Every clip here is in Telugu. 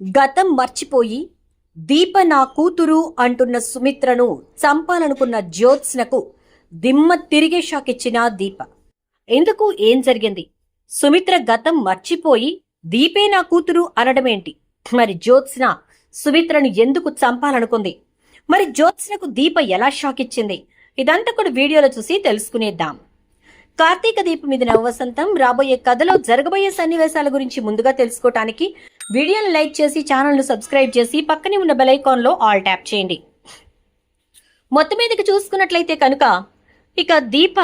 గతం మర్చిపోయి దీప నా కూతురు అంటున్న సుమిత్రను చంపాలనుకున్న జ్యోత్స్నకు దిమ్మ తిరిగే షాక్ ఇచ్చిన దీప. ఎందుకు ఏం జరిగింది? సుమిత్ర గతం మర్చిపోయి దీపే నా కూతురు అనడమేంటి? మరి జ్యోత్స్న సుమిత్రను ఎందుకు చంపాలనుకుంది? మరి జ్యోత్స్నకు దీప ఎలా షాక్ ఇచ్చింది? ఇదంతా కూడా వీడియోలో చూసి తెలుసుకునేద్దాం. కార్తీక దీపం మీద నవవసంతం రాబోయే కథలో జరగబోయే సన్నివేశాల గురించి ముందుగా తెలుసుకోవటానికి వీడియోను లైక్ చేసి ఛానల్ను సబ్స్క్రైబ్ చేసి పక్కనే ఉన్న బెల్ ఐకాన్లో ఆల్ ట్యాప్ చేయండి. మొత్తం మీదకి చూసుకున్నట్లయితే కనుక ఇక దీప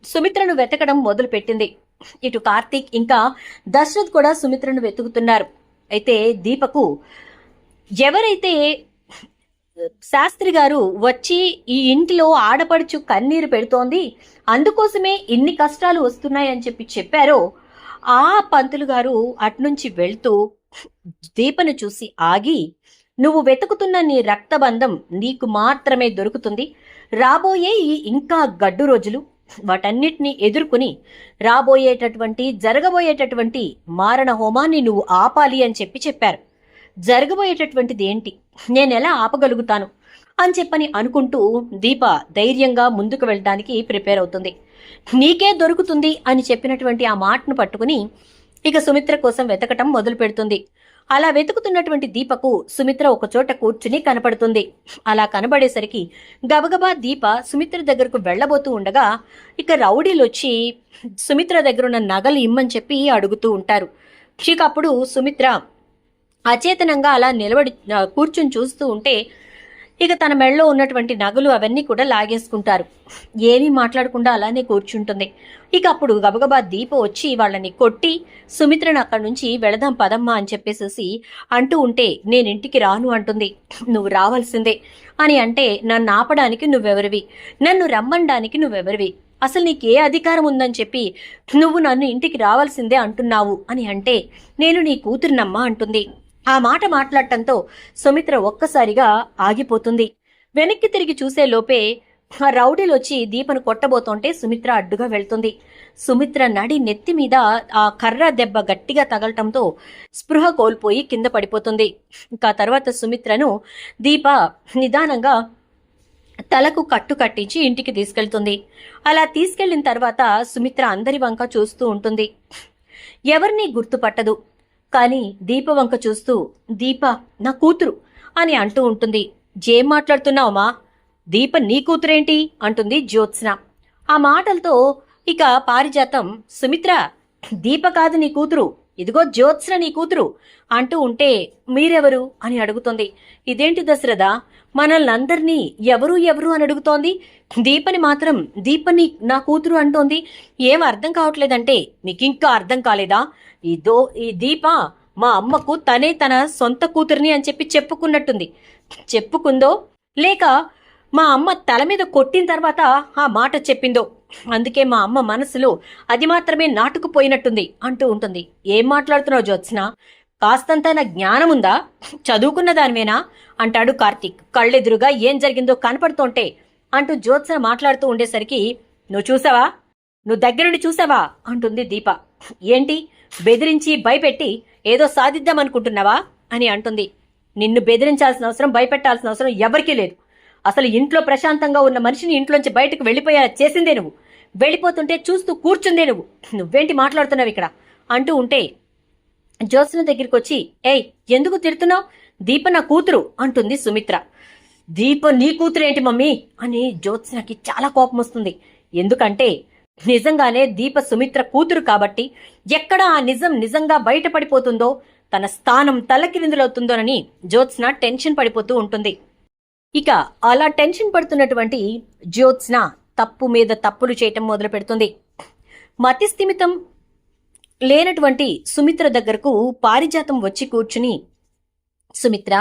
సుమిత్రను వెతకడం మొదలు పెట్టింది. ఇటు కార్తీక్ ఇంకా దశరథ్ కూడా సుమిత్రను వెతుకుతున్నారు. అయితే దీపకు ఎవరైతే శాస్త్రి గారు వచ్చి ఈ ఇంటిలో ఆడపడుచు కన్నీరు పెడుతోంది, అందుకోసమే ఇన్ని కష్టాలు వస్తున్నాయని చెప్పారో ఆ పంతులు గారు అట్నుంచి వెళ్తూ దీపను చూసి ఆగి, నువ్వు వెతుకుతున్న నీ రక్తబంధం నీకు మాత్రమే దొరుకుతుంది. రాబోయే ఈ ఇంకా గడ్డు రోజులు వాటన్నిటినీ ఎదుర్కొని జరగబోయేటటువంటి మారణ హోమాన్ని నువ్వు ఆపాలి అని చెప్పారు. జరగబోయేటటువంటిది ఏంటి, నేనెలా ఆపగలుగుతాను అని చెప్పని అనుకుంటూ దీప ధైర్యంగా ముందుకు వెళ్ళడానికి ప్రిపేర్ అవుతుంది. నీకే దొరుకుతుంది అని చెప్పినటువంటి ఆ మాటను పట్టుకుని ఇక సుమిత్ర కోసం వెతకటం మొదలు పెడుతుంది. అలా వెతుకుతున్నటువంటి దీపకు సుమిత్ర ఒక చోట కూర్చుని కనపడుతుంది. అలా కనబడేసరికి గబగబా దీప సుమిత్ర దగ్గరకు వెళ్లబోతూ ఉండగా ఇక రౌడీలు వచ్చి సుమిత్ర దగ్గర ఉన్న నగలు ఇమ్మని చెప్పి అడుగుతూ ఉంటారు. ఇక అప్పుడు సుమిత్ర అచేతనంగా అలా నిలబడి కూర్చుని చూస్తూ ఉంటే ఇక తన మెడలో ఉన్నటువంటి నగలు అవన్నీ కూడా లాగేసుకుంటారు. ఏమీ మాట్లాడకుండా అలానే కూర్చుంటుంది. ఇక అప్పుడు గబగబా దీప వచ్చి వాళ్ళని కొట్టి సుమిత్రను అక్కడి నుంచి వెళదాం పదమ్మా అని చెప్పేసేసి అంటూ ఉంటే నేను ఇంటికి రాను అంటుంది. నువ్వు రావాల్సిందే అని అంటే నన్ను ఆపడానికి నువ్వెవరివి, నన్ను రమ్మనడానికి నువ్వెవరివి, అసలు నీకే అధికారం ఉందని చెప్పి నువ్వు నన్ను ఇంటికి రావాల్సిందే అంటున్నావు అని అంటే నేను నీ కూతురునమ్మా అంటుంది. ఆ మాట మాట్లాడటంతో సుమిత్ర ఒక్కసారిగా ఆగిపోతుంది. వెనక్కి తిరిగి చూసే లోపే ఆ రౌడీలు వచ్చి దీపను కొట్టబోతుంటే సుమిత్ర అడ్డుగా వెళ్తుంది. సుమిత్ర నడి నెత్తి మీద ఆ కర్ర దెబ్బ గట్టిగా తగలటంతో స్పృహ కోల్పోయి కింద పడిపోతుంది. ఇంకా తర్వాత సుమిత్రను దీప నిదానంగా తలకు కట్టు కట్టించి ఇంటికి తీసుకెళ్తుంది. అలా తీసుకెళ్లిన తర్వాత సుమిత్ర అందరి వంక చూస్తూ ఉంటుంది. ఎవరినీ గుర్తుపట్టదు. కానీ దీప వంక చూస్తూ దీప నా కూతురు అని అంటూ ఉంటుంది. ఏం మాట్లాడుతున్నావమ్మా, దీప నీ కూతురేంటి అంటుంది జ్యోత్స్న. ఆ మాటలతో ఇక పారిజాతం సుమిత్ర దీప కాదు నీ కూతురు, ఇదిగో జ్యోత్స్న నీ కూతురు అంటూ ఉంటే మీరెవరు అని అడుగుతుంది. ఇదేంటి దశరథ, మనల్ని అందరినీ ఎవరు ఎవరు అని అడుగుతోంది, దీపని మాత్రం దీపని నా కూతురు అంటోంది, ఏం అర్థం కావట్లేదంటే మీకింకా అర్థం కాలేదా? ఈ దీప మా అమ్మకు తనే తన సొంత కూతురిని అని చెప్పి చెప్పుకున్నట్టుంది. చెప్పుకుందో లేక మా అమ్మ తల మీద కొట్టిన తర్వాత ఆ మాట చెప్పిందో, అందుకే మా అమ్మ మనసులో అది మాత్రమే నాటుకుపోయినట్టుంది అంటూ ఉంటుంది. ఏం మాట్లాడుతున్నావు జ్యోత్స్న, కాస్తంత నా జ్ఞానం ఉందా, చదువుకున్న దానివేనా అంటాడు కార్తీక్. కళ్ళెదురుగా ఏం జరిగిందో కనపడుతుంటే అంటూ జ్యోత్స్న మాట్లాడుతూ ఉండేసరికి నువ్వు చూసావా, నువ్వు దగ్గరుండి చూసావా అంటుంది దీప. ఏంటి బెదిరించి భయపెట్టి ఏదో సాధిద్దామనుకుంటున్నావా అని అంటుంది. నిన్ను బెదిరించాల్సిన అవసరం, భయపెట్టాల్సిన అవసరం ఎవరికీ లేదు. అసలు ఇంట్లో ప్రశాంతంగా ఉన్న మనిషిని ఇంట్లోంచి బయటకు వెళ్ళిపోయేలా చేసిందే నువ్వు, వెళ్ళిపోతుంటే చూస్తూ కూర్చుందే నువ్వు, నువ్వేంటి మాట్లాడుతున్నావు ఇక్కడ అంటూ ఉంటే జ్యోత్స్న దగ్గరికి వచ్చి ఏయ్ ఎందుకు తిడుతున్నావు, దీప నా కూతురు అంటుంది సుమిత్ర. దీప నీ కూతురు ఏంటి మమ్మీ అని జ్యోత్స్నకి చాలా కోపం వస్తుంది. ఎందుకంటే నిజంగానే దీప సుమిత్ర కూతురు కాబట్టి ఎక్కడ ఆ నిజం నిజంగా బయటపడిపోతుందో, తన స్థానం తలకిరిందులవుతుందోనని జ్యోత్స్న టెన్షన్ పడిపోతూ ఉంటుంది. ఇక అలా టెన్షన్ పడుతున్నటువంటి జ్యోత్స్న తప్పు మీద తప్పులు చేయటం మొదలు పెడుతుంది. మతిస్థిమితం లేనటువంటి సుమిత్ర దగ్గరకు పారిజాతం వచ్చి కూర్చుని సుమిత్ర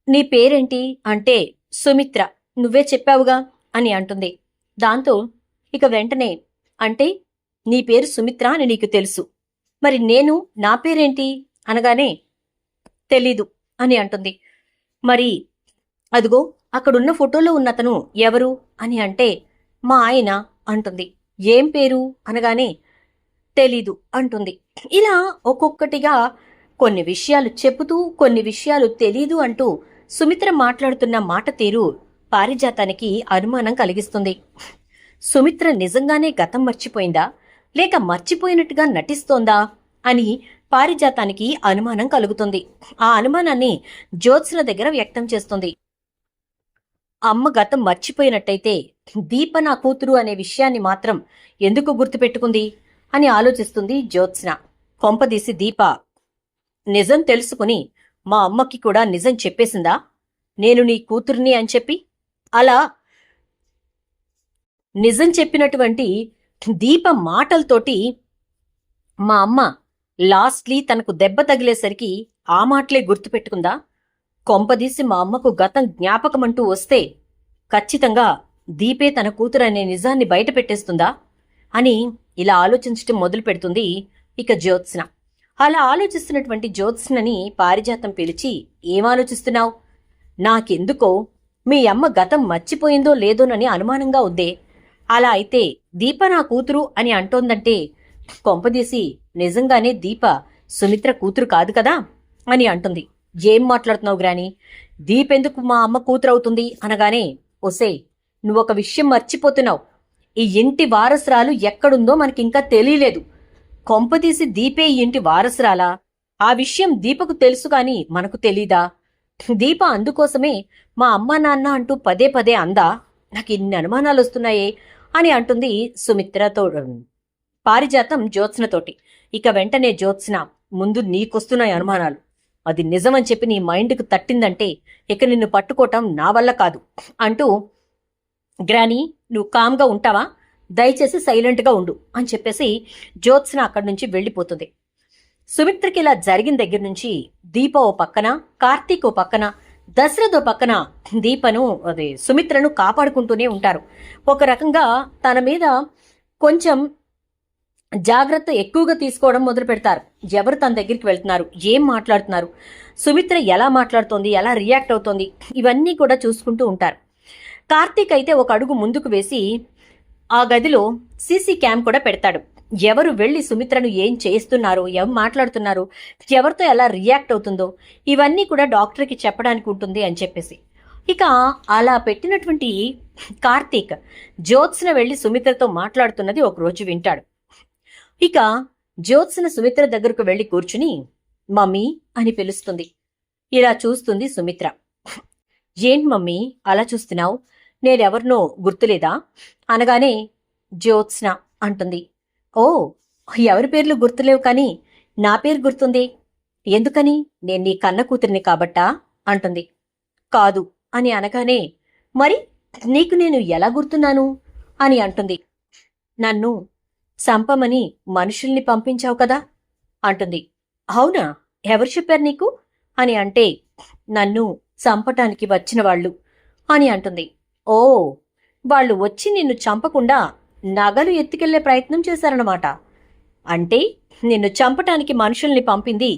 నీ పేరేంటి అంటే సుమిత్ర నువ్వే చెప్పావుగా అని అంటుంది. దాంతో ఇక వెంటనే అంటే నీ పేరు సుమిత్ర అని నీకు తెలుసు, మరి నా పేరేంటి అనగానే తెలీదు అని అంటుంది. మరి అదిగో అక్కడున్న ఫోటోలో ఉన్నతను ఎవరు అని అంటే మా ఆయన అంటుంది. ఏం పేరు అనగానే తెలీదు అంటుంది. ఇలా ఒక్కొక్కటిగా కొన్ని విషయాలు చెబుతూ కొన్ని విషయాలు తెలీదు అంటూ సుమిత్ర మాట్లాడుతున్న మాట తీరు పారిజాతానికి అనుమానం కలిగిస్తుంది. సుమిత్ర నిజంగానే గతం మర్చిపోయిందా లేక మర్చిపోయినట్టుగా నటిస్తోందా అని పారిజాతానికి అనుమానం కలుగుతుంది. ఆ అనుమానాన్ని జ్యోత్స్న దగ్గర వ్యక్తం చేస్తుంది. అమ్మ గతం మర్చిపోయినట్టయితే దీప నా కూతురు అనే విషయాన్ని మాత్రం ఎందుకు గుర్తుపెట్టుకుంది అని ఆలోచిస్తుంది జ్యోత్స్న. కొంపదీసి దీప నిజం తెలుసుకుని మా అమ్మకి కూడా నిజం చెప్పేసిందా నేను నీ కూతుర్ని అని చెప్పి? అలా నిజం చెప్పినటువంటి దీప మాటలతోటి మా అమ్మ లాస్ట్లీ తనకు దెబ్బ తగిలేసరికి ఆ మాటలే గుర్తుపెట్టుకుందా? కొంపదీసి మా అమ్మకు గతం జ్ఞాపకమంటూ వస్తే ఖచ్చితంగా దీపే తన కూతురు అనే నిజాన్ని బయట పెట్టేస్తుందా అని ఇలా ఆలోచించటం మొదలు పెడుతుంది ఇక జ్యోత్స్న. అలా ఆలోచిస్తున్నటువంటి జ్యోత్స్నని పారిజాతం పిలిచి, ఏం ఆలోచిస్తున్నావు? నాకెందుకో మీ అమ్మ గతం మర్చిపోయిందో లేదోనని అనుమానంగా ఉందే. అలా అయితే దీప నా కూతురు అని అంటోందంటే కొంపదీసి నిజంగానే దీప సుమిత్ర కూతురు కాదు కదా అని అంటుంది. ఏం మాట్లాడుతున్నావు గ్రాని? దీపెందుకు మా అమ్మ కూతురు అవుతుంది అనగానే, ఒసే నువ్వొక విషయం మర్చిపోతున్నావు. ఈ ఇంటి వారసురాలు ఎక్కడుందో మనకింకా తెలియలేదు. కొంపదీసి దీపే ఈ ఇంటి వారసురాలా? ఆ విషయం దీపకు తెలుసు కాని మనకు తెలీదా? దీప అందుకోసమే మా అమ్మ నాన్న అంటూ పదే పదే అందా? నాకు ఇన్ని అనుమానాలు వస్తున్నాయే అని అంటుంది సుమిత్రతో పారిజాతం జ్యోత్స్నతోటి. ఇక వెంటనే జ్యోత్స్న, ముందు నీకొస్తున్నాయి అనుమానాలు, అది నిజమని చెప్పి నీ మైండ్కు తట్టిందంటే ఇక నిన్ను పట్టుకోవటం నా వల్ల కాదు అంటూ, గ్రాని నువ్వు కామ్గా ఉంటావా? దయచేసి సైలెంట్గా ఉండు అని చెప్పేసి జ్యోత్స్న అక్కడి నుంచి వెళ్ళిపోతుంది. సుమిత్రకి ఇలా జరిగిన దగ్గర నుంచి దీప ఓ పక్కన, కార్తీక్ ఓ పక్కన, దశరథ్ ఓ పక్కన దీపను సుమిత్రను కాపాడుకుంటూనే ఉంటారు. ఒక రకంగా తన మీద కొంచెం జాగ్రత్త ఎక్కువగా తీసుకోవడం మొదలు పెడతారు. ఎవరు తన దగ్గరికి వెళ్తున్నారు, ఏం మాట్లాడుతున్నారు, సుమిత్ర ఎలా మాట్లాడుతోంది, ఎలా రియాక్ట్ అవుతోంది, ఇవన్నీ కూడా చూసుకుంటూ ఉంటారు. కార్తీక్ అయితే ఒక అడుగు ముందుకు వేసి ఆ గదిలో సీసీ క్యామ్ కూడా పెడతాడు. ఎవరు వెళ్లి సుమిత్రను ఏం చేస్తున్నారు, ఎవరు మాట్లాడుతున్నారు, ఎవరితో ఎలా రియాక్ట్ అవుతుందో ఇవన్నీ కూడా డాక్టర్కి చెప్పడానికి ఉంటుంది అని చెప్పేసి. ఇక అలా పెట్టినటువంటి కార్తీక్ జ్యోత్స్న వెళ్లి సుమిత్రతో మాట్లాడుతున్నది ఒకరోజు వింటాడు. ఇక జ్యోత్స్న సుమిత్ర దగ్గరకు వెళ్లి కూర్చుని మమ్మీ అని పిలుస్తుంది. ఇలా చూస్తుంది సుమిత్ర. ఏంటి మమ్మీ అలా చూస్తున్నావు, నేనెవరినో గుర్తులేదా అనగానే జ్యోత్స్న అంటుంది, ఓ ఎవరి పేర్లు గుర్తులేవు కానీ నా పేరు గుర్తుంది. ఎందుకని? నేను నీ కన్న కూతురిని కాబట్టా అంటుంది. కాదు అని అనగానే, మరి నీకు నేను ఎలా గుర్తున్నాను అని అంటుంది. నన్ను చంపమని మనుషుల్ని పంపించావు కదా అంటుంది. అవునా, ఎవరు చెప్పారు నీకు అని అంటే, నన్ను చంపటానికి వచ్చిన వాళ్ళు అని అంటుంది. ఓ వాళ్ళు వచ్చి నిన్ను చంపకుండా నగలు ఎత్తుకెళ్లే ప్రయత్నం చేశారన్నమాట. అంటే నిన్ను చంపటానికి మనుషుల్ని పంపింది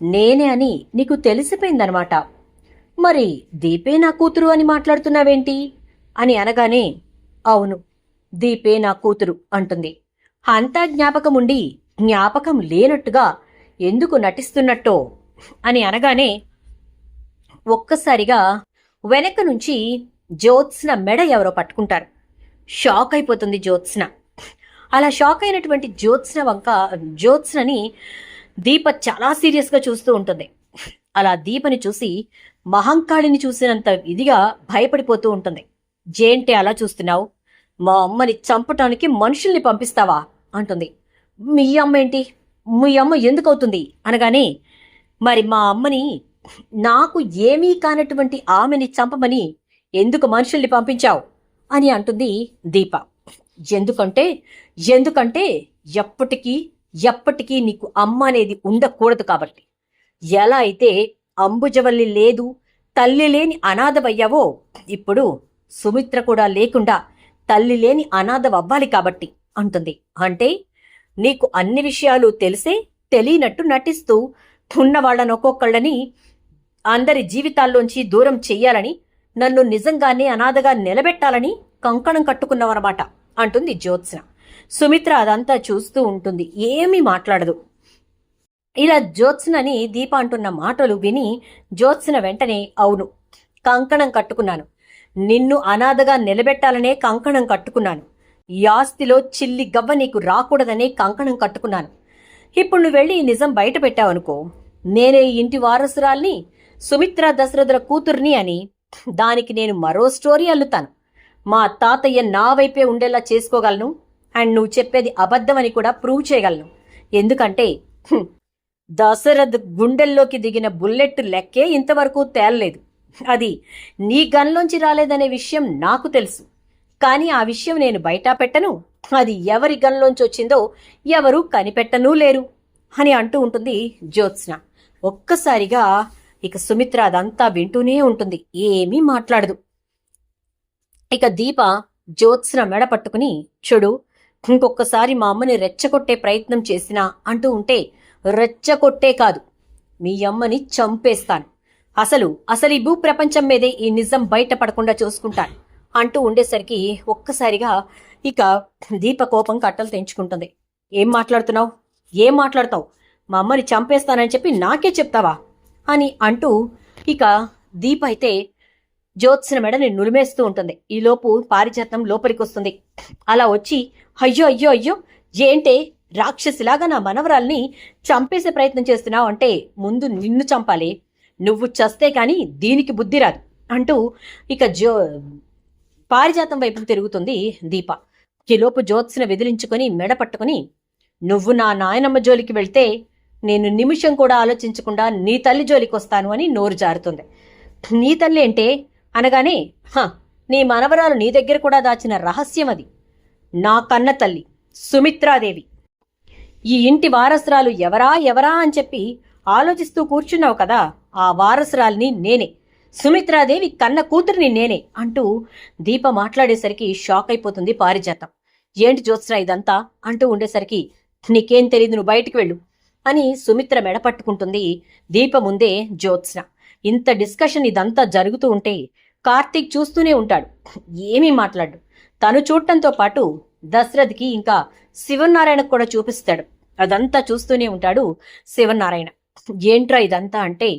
నేనే అని నీకు తెలిసిపోయిందనమాట. మరి దీపే నా కూతురు అని మాట్లాడుతున్నావేంటి అని అనగానే, అవును దీపే నా కూతురు అంటుంది. అంతా జ్ఞాపకం ఉండి జ్ఞాపకం లేనట్టుగా ఎందుకు నటిస్తున్నట్టో అని అనగానే ఒక్కసారిగా వెనక నుంచి జ్యోత్స్న మెడ ఎవరో పట్టుకుంటారు. షాక్ అయిపోతుంది జ్యోత్స్న. అలా షాక్ అయినటువంటి జ్యోత్స్నని దీప చాలా సీరియస్గా చూస్తూ ఉంటుంది. అలా దీపని చూసి మహంకాళిని చూసినంత ఇదిగా భయపడిపోతూ ఉంటుంది. జేంటే అలా చూస్తున్నావు, మా అమ్మని చంపటానికి మనుషుల్ని పంపిస్తావా అంటుంది. మీ అమ్మ ఏంటి, మీ అమ్మ ఎందుకు అవుతుంది అనగానే, మరి మా అమ్మని నాకు ఏమీ కానటువంటి ఆమెని చంపమని ఎందుకు మనుషుల్ని పంపించావు అని అంటుంది దీప. ఎందుకంటే ఎప్పటికీ నీకు అమ్మ అనేది ఉండకూడదు కాబట్టి. ఎలా అయితే అంబుజవల్లి లేదు, తల్లి లేని అనాథవయ్యావో, ఇప్పుడు సుమిత్ర కూడా లేకుండా తల్లి లేని అనాథవవ్వాలి కాబట్టి అంటుంది. అంటే నీకు అన్ని విషయాలు తెలిసే తెలియనట్టు నటిస్తూ ఉన్న వాళ్ళని ఒక్కొక్కళ్ళని అందరి జీవితాల్లోంచి దూరం చెయ్యాలని, నన్ను నిజంగానే అనాథగా నిలబెట్టాలని కంకణం కట్టుకున్నావన్నమాట అంటుంది జ్యోత్స్న. సుమిత్ర అదంతా చూస్తూ ఉంటుంది, ఏమీ మాట్లాడదు. ఇలా జ్యోత్స్నని దీప అంటున్న మాటలు విని జ్యోత్స్న వెంటనే అవును, కంకణం కట్టుకున్నాను, నిన్ను అనాథగా నిలబెట్టాలనే కంకణం కట్టుకున్నాను, ఈ ఆస్తిలో చిల్లి గవ్వ నీకు రాకూడదనే కంకణం కట్టుకున్నాను. ఇప్పుడు నువ్వు వెళ్ళి ఈ నిజం బయట పెట్టావనుకో, నేనే ఇంటి వారసురాల్ని, సుమిత్ర దశరథుల కూతుర్ని అని దానికి నేను మరో స్టోరీ అల్లుతాను. మా తాతయ్య నా వైపే ఉండేలా చేసుకోగలను, అండ్ నువ్వు చెప్పేది అబద్ధమని కూడా ప్రూవ్ చేయగలను. ఎందుకంటే దశరథ్ గుండెల్లోకి దిగిన బుల్లెట్ లెక్కే ఇంతవరకు తేలలేదు. అది నీ గన్లోంచి రాలేదనే విషయం నాకు తెలుసు, కానీ ఆ విషయం నేను బయట పెట్టను, అది ఎవరి గన్లోంచి వచ్చిందో ఎవరూ కనిపెట్టనూ లేరు అని అంటూ ఉంటుంది జ్యోత్స్న. ఒక్కసారిగా ఇక సుమిత్ర అదంతా వింటూనే ఉంటుంది, ఏమీ మాట్లాడదు. ఇక దీప జ్యోత్స్న మెడ పట్టుకుని, చూడు, ఇంకొకసారి మా అమ్మని రెచ్చగొట్టే ప్రయత్నం చేసినా అంటూ ఉంటే, రెచ్చగొట్టే కాదు, మీ అమ్మని చంపేస్తాను, అసలు ఈ భూప్రపంచం మీదే ఈ నిజం బయటపడకుండా చూసుకుంటాను అంటూ ఉండేసరికి ఒక్కసారిగా ఇక దీప కోపం కట్టలు తెంచుకుంటుంది. ఏం మాట్లాడతావు? మా అమ్మని చంపేస్తానని చెప్పి నాకే చెప్తావా అని అంటూ ఇక దీప అయితే జ్యోత్స్న మెడని నులిమేస్తూ ఉంటుంది. ఈలోపు పారిజాతం లోపలికి వస్తుంది. అలా వచ్చి, అయ్యో అయ్యో అయ్యో, ఏంటే రాక్షసిలాగా నా మనవరాల్ని చంపేసే ప్రయత్నం చేస్తున్నావు అంటే ముందు నిన్ను చంపాలి, నువ్వు చస్తే కాని దీనికి బుద్ధి రాదు అంటూ ఇక పారిజాతం వైపు తిరుగుతుంది దీప. ఈలోపు జ్యోత్స్న వెదిలించుకొని మెడ పట్టుకుని, నువ్వు నా నాయనమ్మ జోలికి వెళ్తే నేను నిమిషం కూడా ఆలోచించకుండా నీ తల్లి జోలికి వస్తాను అని నోరు జారుతుంది. నీ తల్లి అంటే అనగానే, నీ మనవరాలు నీ దగ్గర కూడా దాచిన రహస్యం అది. నా కన్న తల్లి సుమిత్రాదేవి. ఈ ఇంటి వారసురాలు ఎవరా అని చెప్పి ఆలోచిస్తూ కూర్చున్నావు కదా, ఆ వారసురాల్ని నేనే, సుమిత్రాదేవి కన్న కూతురిని నేనే అంటూ దీప మాట్లాడేసరికి షాక్ అయిపోతుంది పారిజాతం. ఏంటి జ్యోత్స్న ఇదంతా అంటూ ఉండేసరికి, నీకేం తెలీదు, నువ్వు బయటికి వెళ్ళు అని సుమిత్ర మెడ పట్టుకుంటుంది దీప ముందే జ్యోత్స్న. ఇంత డిస్కషన్ ఇదంతా జరుగుతూ ఉంటే కార్తీక్ చూస్తూనే ఉంటాడు, ఏమీ మాట్లాడు. తను చూడటంతో పాటు దశరథ్కి ఇంకా శివనారాయణకు కూడా చూపిస్తాడు. అదంతా చూస్తూనే ఉంటాడు శివనారాయణ. ఏంట్రా ఇదంతా అంటే,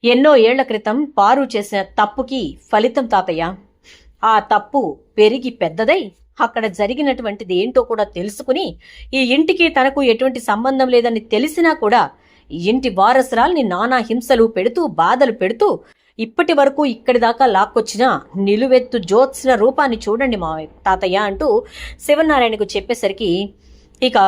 ఎన్నో ఏళ్ల క్రితం పారు చేసిన తప్పుకి ఫలితం తాతయ్య. ఆ తప్పు పెరిగి పెద్దదై అక్కడ జరిగినటువంటిది ఏంటో కూడా తెలుసుకుని, ఈ ఇంటికి తనకు ఎటువంటి సంబంధం లేదని తెలిసినా కూడా ఈ ఇంటి వారసురాల్ని నానా హింసలు పెడుతూ బాధలు పెడుతూ ఇప్పటి వరకు ఇక్కడి దాకా లాక్కొచ్చిన నిలువెత్తు జ్యోత్స్న రూపాన్ని చూడండి మా తాతయ్య అంటూ శివనారాయణకు చెప్పేసరికి ఇక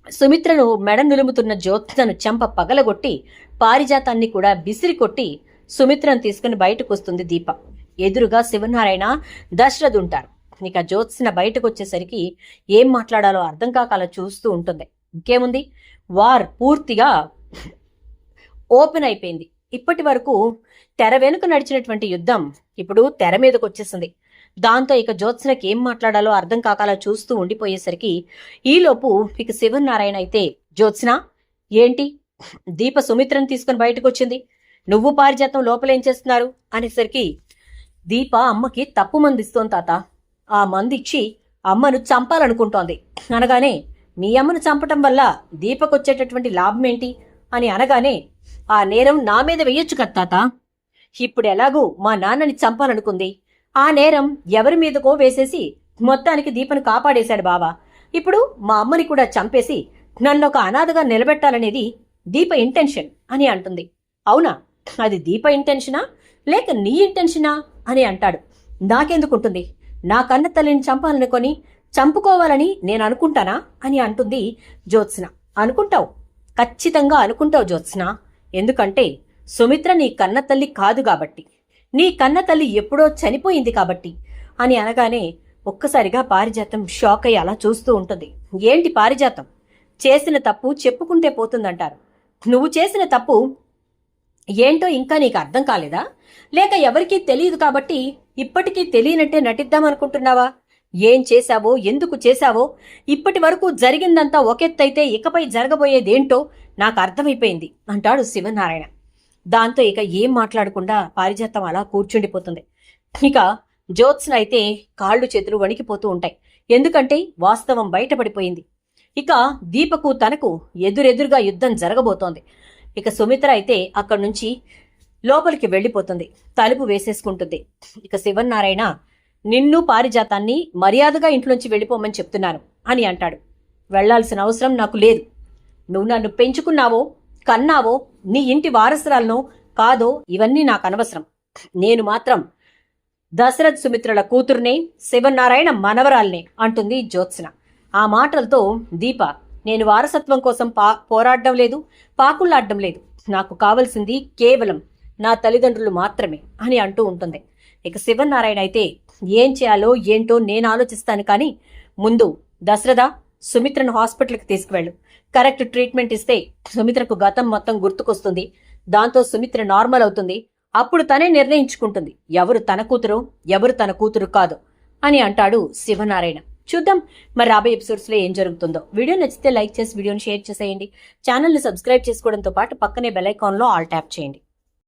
సుమిత్రను మెడ నిలుముతున్న జ్యోత్స్నను చెంప పగలగొట్టి పారిజాతాన్ని కూడా విసిరి కొట్టి సుమిత్రను తీసుకుని బయటకు వస్తుంది దీప. ఎదురుగా శివనారాయణ, దశరథ్ ఉంటారు. ఇక జ్యోత్స్న బయటకు వచ్చేసరికి ఏం మాట్లాడాలో అర్థం కాక అలా చూస్తూ ఉంటుంది. ఇంకేముంది, వార్ పూర్తిగా ఓపెన్ అయిపోయింది. ఇప్పటి వరకు తెర వెనుక నడిచినటువంటి యుద్ధం ఇప్పుడు తెర మీదకు వచ్చేసింది. దాంతో ఇక జ్యోత్స్నకి ఏం మాట్లాడాలో అర్థం కాక అలా చూస్తూ ఉండిపోయేసరికి ఈలోపు ఇక శివనారాయణ అయితే, జ్యోత్స్న ఏంటి, దీప సుమిత్రను తీసుకుని బయటకు వచ్చింది, నువ్వు పారిజాతం లోపలేం చేస్తున్నారు అనేసరికి, దీప అమ్మకి తప్పు మంది ఇస్తోంది తాత, ఆ మందిచ్చి అమ్మను చంపాలనుకుంటోంది అనగానే, మీ అమ్మను చంపటం వల్ల దీపకొచ్చేటటువంటి లాభం ఏంటి అని అనగానే, ఆ నేరం నా మీద వెయ్యొచ్చు కదా తాత, ఇప్పుడు ఎలాగూ మా నాన్నని చంపాలనుకుంది, ఆ నేరం ఎవరి మీదకో వేసేసి మొత్తానికి దీపను కాపాడేశాడు బావా, ఇప్పుడు మా అమ్మని కూడా చంపేసి నన్ను ఒక అనాథగా నిలబెట్టాలనేది దీప ఇంటెన్షన్ అని అంటుంది. అవునా, అది దీప ఇంటెన్షనా లేక నీ ఇంటెన్షనా అని అంటాడు. నాకెందుకుంటుంది, నా కన్న తల్లిని చంపాలనుకొని చంపుకోవాలని నేను అనుకుంటానా అని అంటుంది జ్యోత్స్న. అనుకుంటావు, ఖచ్చితంగా అనుకుంటావు జ్యోత్స్న, ఎందుకంటే సుమిత్ర నీ కన్న తల్లి కాదు కాబట్టి, నీ కన్న తల్లి ఎప్పుడో చనిపోయింది కాబట్టి అని అనగానే ఒక్కసారిగా పారిజాతం షాక్ అయ్యి అలా చూస్తూ ఉంటుంది. ఏంటి పారిజాతం, చేసిన తప్పు చెప్పుకుంటే పోతుందంటారు, నువ్వు చేసిన తప్పు ఏంటో ఇంకా నీకు అర్థం కాలేదా, లేక ఎవరికీ తెలియదు కాబట్టి ఇప్పటికీ తెలియనట్టే నటిద్దామనుకుంటున్నావా? ఏం చేశావో, ఎందుకు చేశావో, ఇప్పటి వరకు జరిగిందంతా ఒకెత్తైతే ఇకపై జరగబోయేదేంటో నాకు అర్థమైపోయింది అంటాడు శివనారాయణ. దాంతో ఇక ఏం మాట్లాడకుండా పారిజాతం అలా కూర్చుండిపోతుంది. ఇక జ్యోత్స్న అయితే కాళ్ళు చేతులు వణికిపోతూ ఉంటాయి. ఎందుకంటే వాస్తవం బయటపడిపోయింది. ఇక దీపకు తనకు ఎదురెదురుగా యుద్ధం జరగబోతోంది. ఇక సుమిత్ర అయితే అక్కడి నుంచి లోపలికి వెళ్ళిపోతుంది, తలుపు వేసేసుకుంటుంది. ఇక శివనారాయణ, నిన్ను పారిజాతాన్ని మర్యాదగా ఇంట్లోంచి వెళ్ళిపోమని చెప్తున్నాను అని అంటాడు. వెళ్లాల్సిన అవసరం నాకు లేదు. నువ్వు నన్ను పెంచుకున్నావో కన్నావో నీ ఇంటి వారసురాలనో కాదో ఇవన్నీ నాకు అనవసరం. నేను మాత్రం దశరథ్ సుమిత్రల కూతుర్నే, శివనారాయణ మనవరాల్నే అంటుంది జ్యోత్స్న. ఆ మాటలతో దీప, నేను వారసత్వం కోసం పోరాడడం లేదు, పాకుళ్లాడడం లేదు. నాకు కావలసింది కేవలం నా తల్లిదండ్రులు మాత్రమే అని అంటూ ఉంటుంది. ఇక శివనారాయణ అయితే, ఏం చేయాలో ఏంటో నేను ఆలోచిస్తాను, కానీ ముందు దశరథ సుమిత్రను హాస్పిటల్కి తీసుకువెళ్ళు. కరెక్ట్ ట్రీట్మెంట్ ఇస్తే సుమిత్రకు గతం మొత్తం గుర్తుకొస్తుంది. దాంతో సుమిత్ర నార్మల్ అవుతుంది. అప్పుడు తనే నిర్ణయించుకుంటుంది ఎవరు తన కూతురు, ఎవరు తన కూతురు కాదు అని అంటాడు శివనారాయణ. చూద్దాం మరి రాబోయే ఎపిసోడ్స్ లో ఏం జరుగుతుందో. వీడియో నచ్చితే లైక్ చేసి వీడియోని షేర్ చేసేయండి. ఛానల్ ని సబ్స్క్రైబ్ చేసుకోవడంతో పాటు పక్కనే బెల్ ఐకాన్ లో ఆల్ ట్యాప్ చేయండి.